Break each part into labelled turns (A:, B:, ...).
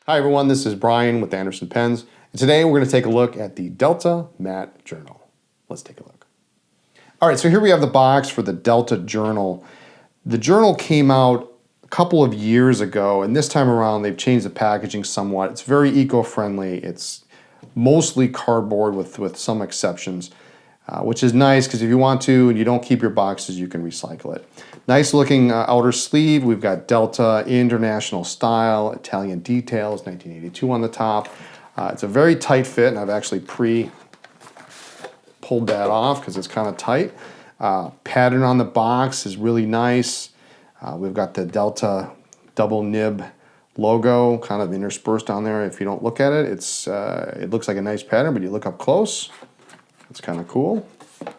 A: Hi everyone, this is Brian with Anderson Pens, and today we're going to take a look at the Delta Matte Journal. Let's take a look. All right, so here we have the box for the Delta Journal. The journal came out a couple of years ago, and this time around they've changed the packaging somewhat. It's very eco-friendly. It's mostly cardboard with some exceptions, which is nice because if you want to and you don't keep your boxes, you can recycle it. Nice looking outer sleeve. We've got Delta International Style, Italian Details, 1982 on the top. It's a very tight fit, and I've actually pulled that off because it's kind of tight. Pattern on the box is really nice. We've got the Delta double nib logo kind of interspersed on there. If you don't look at it, it looks like a nice pattern, but you look up close, it's kind of cool. We're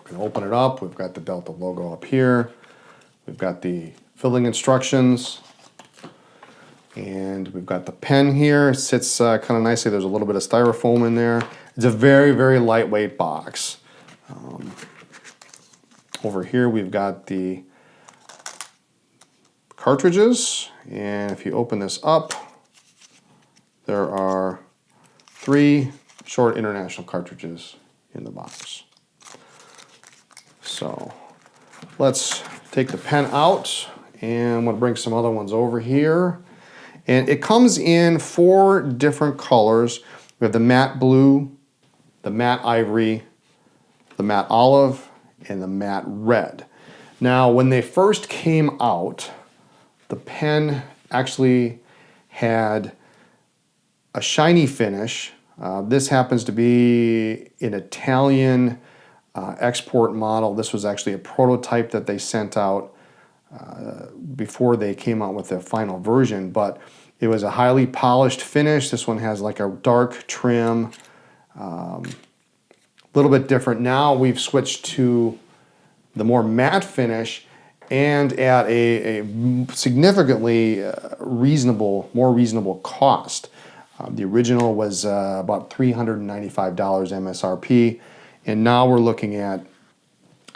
A: going to open it up. We've got the Delta logo up here. We've got the filling instructions, and we've got the pen here. It sits kind of nicely. There's a little bit of styrofoam in there. It's a very, very lightweight box. Over here we've got the cartridges, and if you open this up, there are 3 short international cartridges in the box. So let's take the pen out, and I'm going to bring some other ones over here. And it comes in 4 different colors. We have the matte blue, the matte ivory, the matte olive, and the matte red. Now, when they first came out, the pen actually had a shiny finish. This happens to be an Italian export model. This was actually a prototype that they sent out before they came out with the final version, but it was a highly polished finish. This one has like a dark trim, a little bit different. Now we've switched to the more matte finish and at a significantly more reasonable cost. The original was about $395 MSRP. And now we're looking at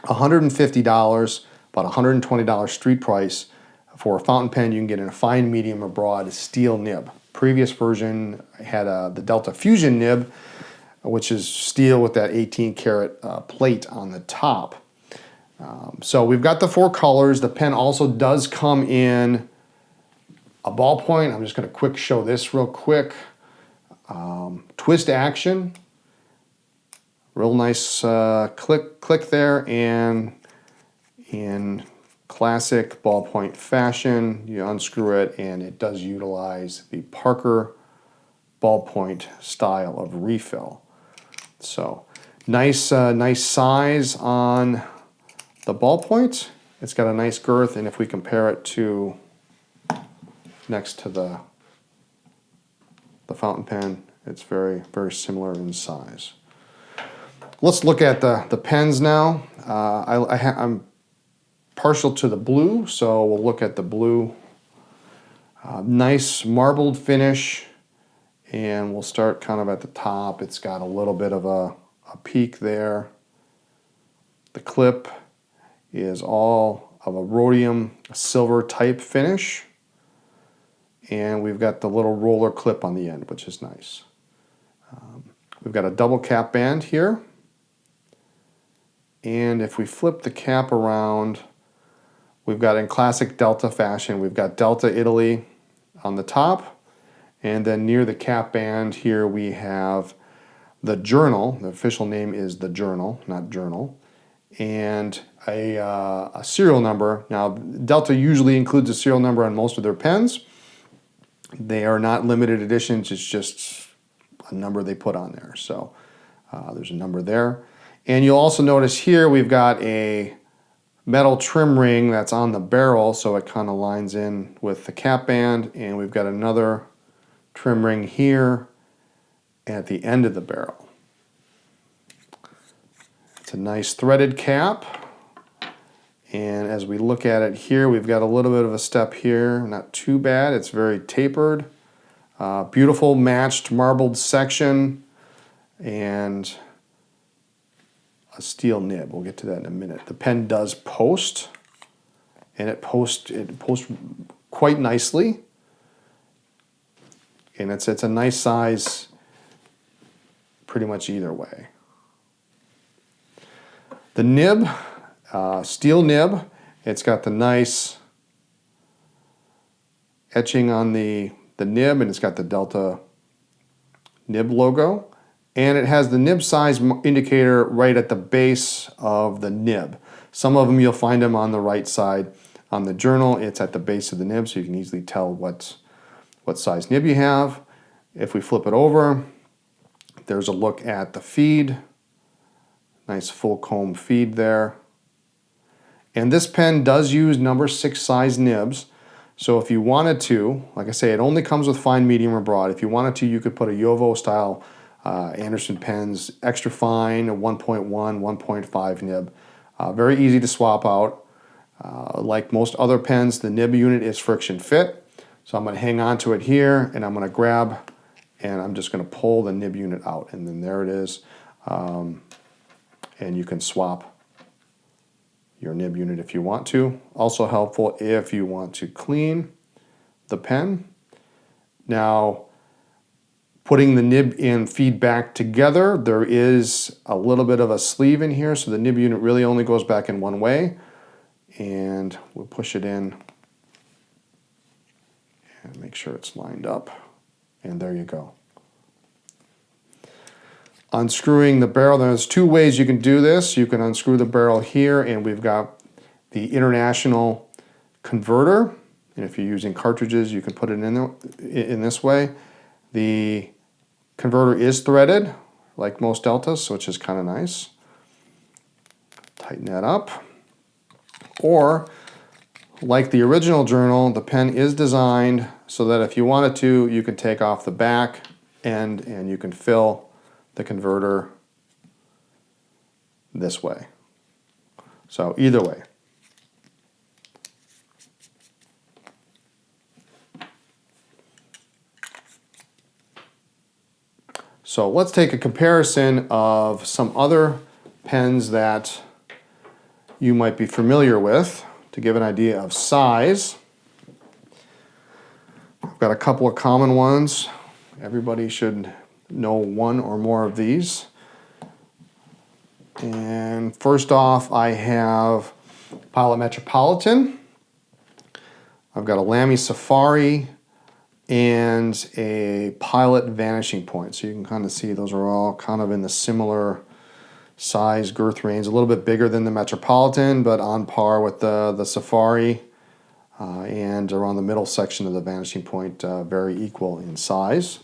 A: $150, about $120 street price for a fountain pen you can get in a fine, medium, or broad steel nib. Previous version had the Delta Fusion nib, which is steel with that 18-karat plate on the top. So we've got the 4 colors. The pen also does come in a ballpoint. I'm just going to quick show this real quick. Twist action. Real nice click there, and in classic ballpoint fashion, you unscrew it, and it does utilize the Parker ballpoint style of refill. So nice size on the ballpoint. It's got a nice girth, and if we compare it to next to the fountain pen, it's very, very similar in size. Let's look at the pens now. I'm partial to the blue, so we'll look at the blue. Nice marbled finish, and we'll start kind of at the top. It's got a little bit of a peak there. The clip is all of a rhodium silver type finish, and we've got the little roller clip on the end, which is nice. We've got a double cap band here. And if we flip the cap around, we've got in classic Delta fashion, we've got Delta Italy on the top, and then near the cap band here we have the journal. The official name is the journal, not journal, and a serial number. Now, Delta usually includes a serial number on most of their pens. They are not limited editions, it's just a number they put on there. So there's a number there. And you'll also notice here we've got a metal trim ring that's on the barrel, so it kind of lines in with the cap band, and we've got another trim ring here at the end of the barrel. It's a nice threaded cap, and as we look at it here, we've got a little bit of a step here, not too bad, it's very tapered. Beautiful matched marbled section, and a steel nib. We'll get to that in a minute. The pen does post, and it posts quite nicely. And it's a nice size pretty much either way. The nib, steel nib, it's got the nice etching on the nib, and it's got the Delta nib logo. And it has the nib size indicator right at the base of the nib. Some of them you'll find them on the right side. On the journal, it's at the base of the nib, so you can easily tell what size nib you have. If we flip it over, there's a look at the feed. Nice full comb feed there. And this pen does use number 6 size nibs. So if you wanted to, like I say, it only comes with fine, medium, or broad. If you wanted to, you could put a Yovo style Anderson pens, extra fine, a 1.1, 1.5 nib. Very easy to swap out. Like most other pens, the nib unit is friction fit. So I'm going to hang on to it here, and I'm going to grab, and I'm just going to pull the nib unit out. And then there it is. And you can swap your nib unit if you want to. Also helpful if you want to clean the pen. Now, putting the nib and feed back together, there is a little bit of a sleeve in here, so the nib unit really only goes back in one way. And we'll push it in and make sure it's lined up. And there you go. Unscrewing the barrel, there's 2 ways you can do this. You can unscrew the barrel here, and we've got the international converter. And if you're using cartridges, you can put it in this way. The converter is threaded, like most Deltas, which is kind of nice. Tighten that up. Or, like the original journal, the pen is designed so that if you wanted to, you can take off the back end and you can fill the converter this way. So either way. So let's take a comparison of some other pens that you might be familiar with to give an idea of size. I've got a couple of common ones. Everybody should know one or more of these. And first off, I have Pilot Metropolitan. I've got a Lamy Safari and a Pilot Vanishing Point. So you can kind of see those are all kind of in the similar size girth range, a little bit bigger than the Metropolitan, but on par with the Safari, and around the middle section of the Vanishing Point, very equal in size.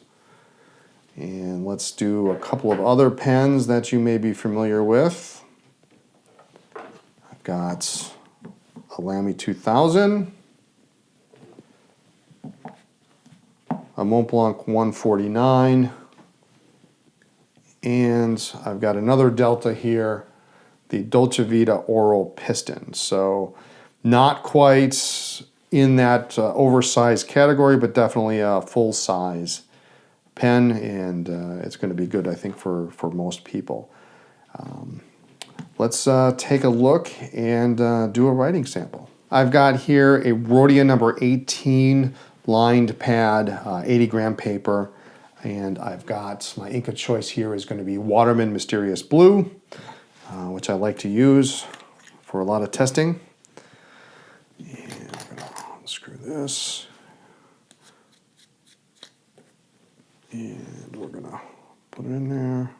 A: And let's do a couple of other pens that you may be familiar with. I've got a Lamy 2000, a Montblanc 149, and I've got another Delta here, the Dolce Vita Oral Piston. So not quite in that oversized category, but definitely a full size pen, and it's going to be good, I think, for most people. Let's take a look and do a writing sample. I've got here a Rhodia number 18 lined pad, 80 gram paper, and I've got my ink of choice here is going to be Waterman Mysterious Blue, which I like to use for a lot of testing. And I'm going to unscrew this. And we're going to put it in there.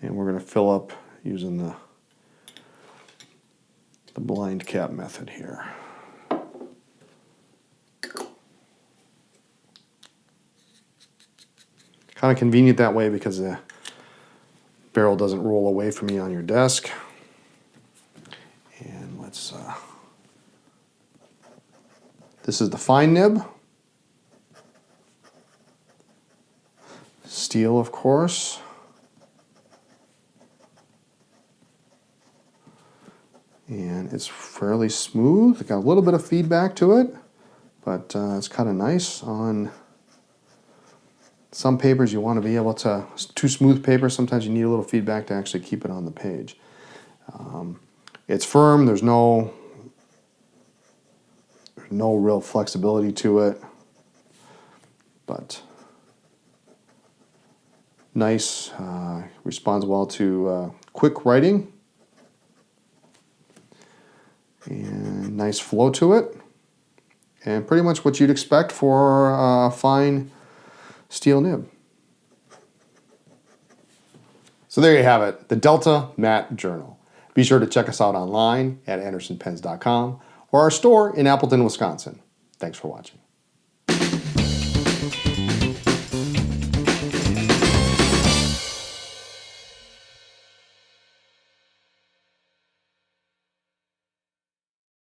A: And we're going to fill up using the blind cap method here. Kind of convenient that way because the barrel doesn't roll away from you on your desk. And let's, this is the fine nib. Steel, of course. And it's fairly smooth. It got a little bit of feedback to it, but it's kind of nice. On some papers you want to be able to, too smooth paper, sometimes you need a little feedback to actually keep it on the page. It's firm, there's no no real flexibility to it, but nice, responds well to quick writing, and nice flow to it, and pretty much what you'd expect for a fine steel nib. So there you have it, the Delta Matte Journal. Be sure to check us out online at andersonpens.com or our store in Appleton, Wisconsin. Thanks for watching.